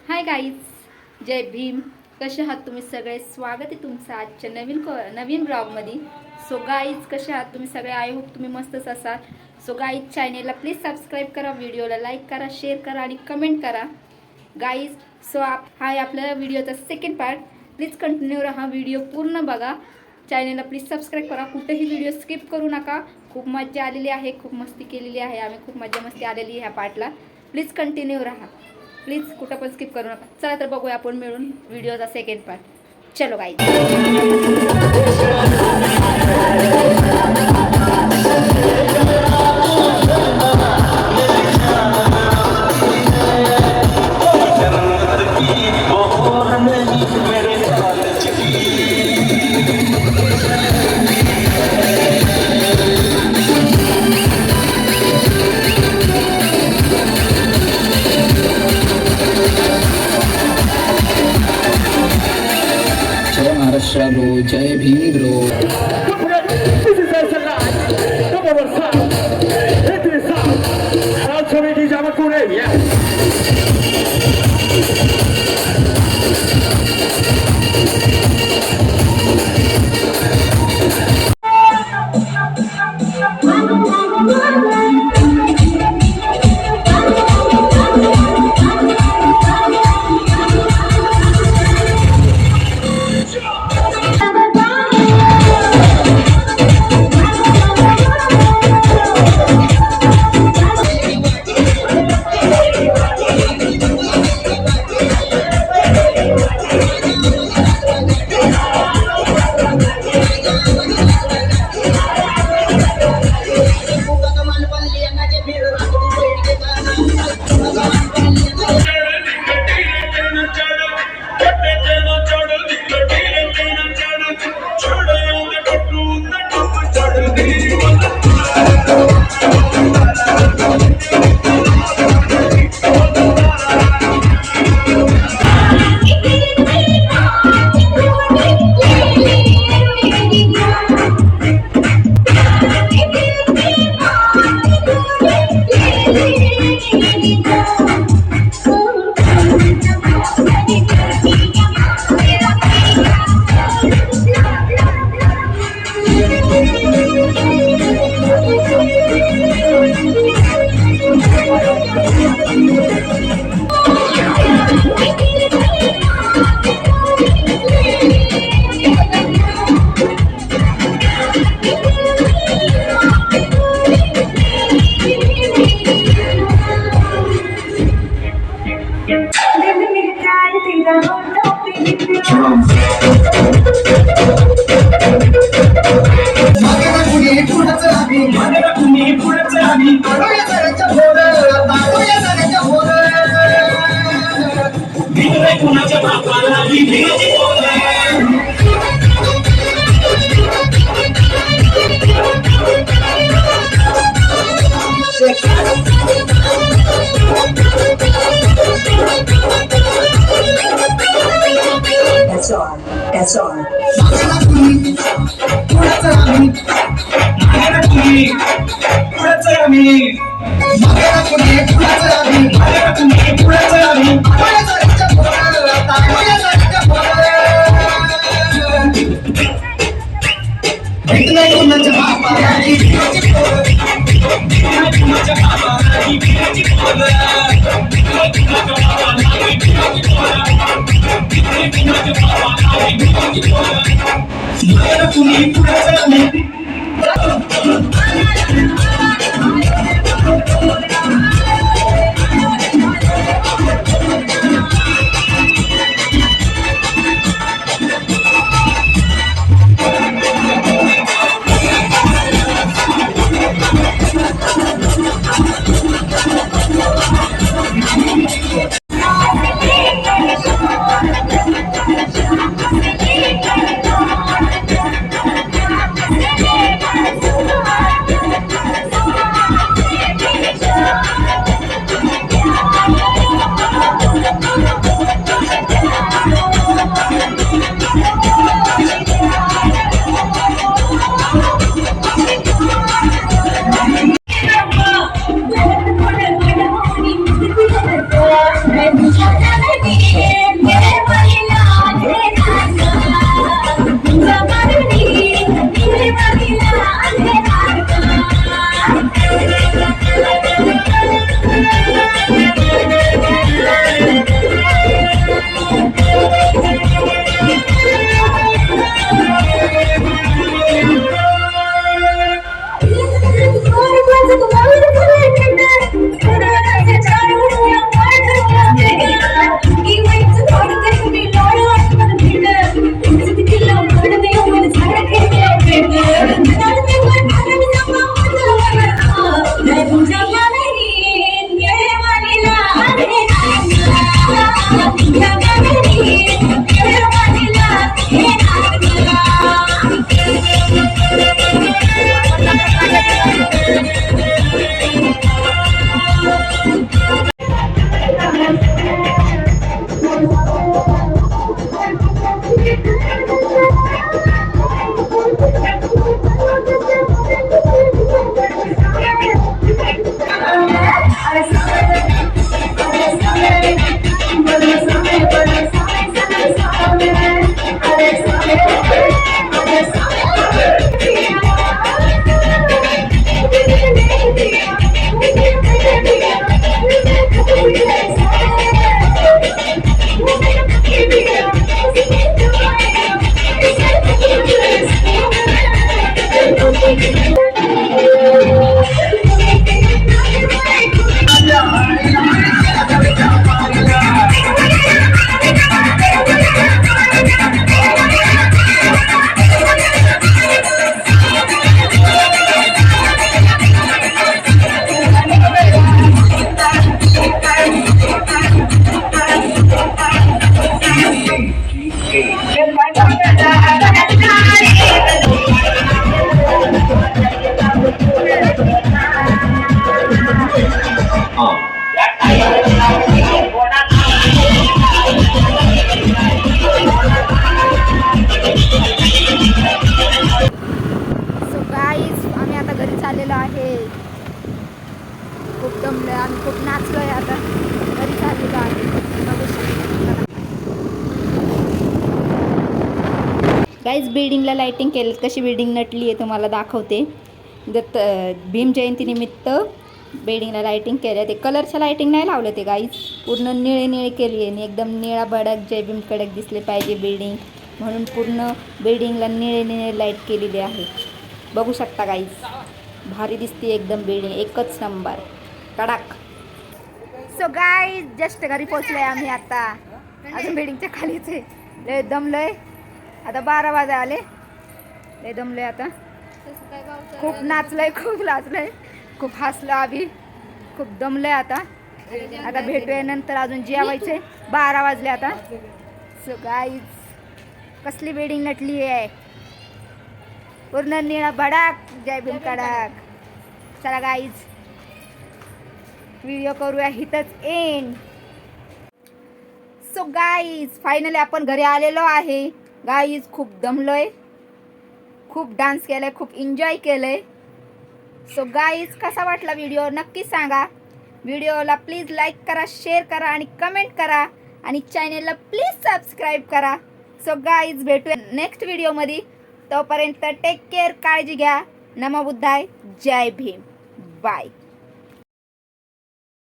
Hi guys, जय भीम. कसे आहात तुम्ही सगळे? स्वागत आहे तुमचं आजच्या नवीन ब्लॉगमध्ये. सो गाईज, कसे आहात तुम्ही सगळे? आय होप तुम्ही मस्तच असाल. सो गाईज, चॅनेलला प्लीज सबस्क्राईब करा, व्हिडिओला लाईक करा, शेअर करा आणि कमेंट करा गाईज. सो हा आपल्या व्हिडिओचा सेकंड पार्ट. प्लीज कंटिन्यू राहा, व्हिडिओ पूर्ण बघा. चॅनेलला प्लीज सबस्क्राईब करा, कुठेही व्हिडिओ स्किप करू नका. खूप मजा आलेली आहे, खूप मस्ती केलेली आहे आम्ही, खूप मजा मस्ती आलेली आहे ह्या पार्टला. प्लीज कंटिन्यू राहा, प्लीज कुठं पण स्किप करू नका. चला तर बघूया आपण मिळून व्हिडिओचा सेकंड पार्ट. चलो guys. Bro, Jai Bhim bro. This is Arsenal. Come over, son. Let me start. Also, it is our Korean, yeah. That's all. आलेलो आहे. खूप दमलोय आम्ही, खूप नाचलोय. आता घरी चाललेलो आहे. बघू शकता गाईज, बिल्डिंगला लाइटिंग केली, कशी बिल्डिंग नटली आहे तुम्हाला दाखवते. भीम जयंतीनिमित्त बिल्डिंगला लाइटिंग केलं. ते कलरच्या लाइटिंग नाही लावलं ते गाईज, पूर्ण निळे निळे केली आहे. एकदम निळा भडक जय भीम कडक दिसले पाहिजे बिल्डिंग, म्हणून पूर्ण बिल्डिंगला निळे निळे लाईट केलेली आहे. बघू शकता गाईज, भारी दिसते एकदम बिल्डिंग, एकच नंबर कडक. सो गाईज, जस्ट घरी पोचलोय आम्ही आता. अजून बिल्डिंगच्या खालीच आहे. लय दमलोय. आता 12 वाजे आले. लय दमलोय आता. खूप नाचलंय, खूप नाचलंय, खूप हसलो आम्ही, खूप दमलोय आता. आता भेटूया नंतर. अजून जेवायचे, 12 वाजले आता. सो गाईज, कसली बिल्डिंग नटली आहे, पूर्ण निळा भडाक जय भीम कडक. चला गाईज, व्हिडिओ करूया हिथंच एंड. सो गाईज, फायनली आपण घरी आलेलो आहे. गाईज, खूप दमलोय, खूप डान्स केलाय, खूप एन्जॉय केलंय. सो गाईज, कसा वाटला व्हिडिओ नक्की सांगा. व्हिडिओला प्लीज लाईक करा, शेअर करा आणि कमेंट करा, आणि चॅनेलला प्लीज सबस्क्राईब करा. सो गाईज, भेटूया नेक्स्ट व्हिडिओमध्ये. तोपर्यंत टेक केअर, काळजी घ्या. नमो बुद्धाय, जय भीम, बाय.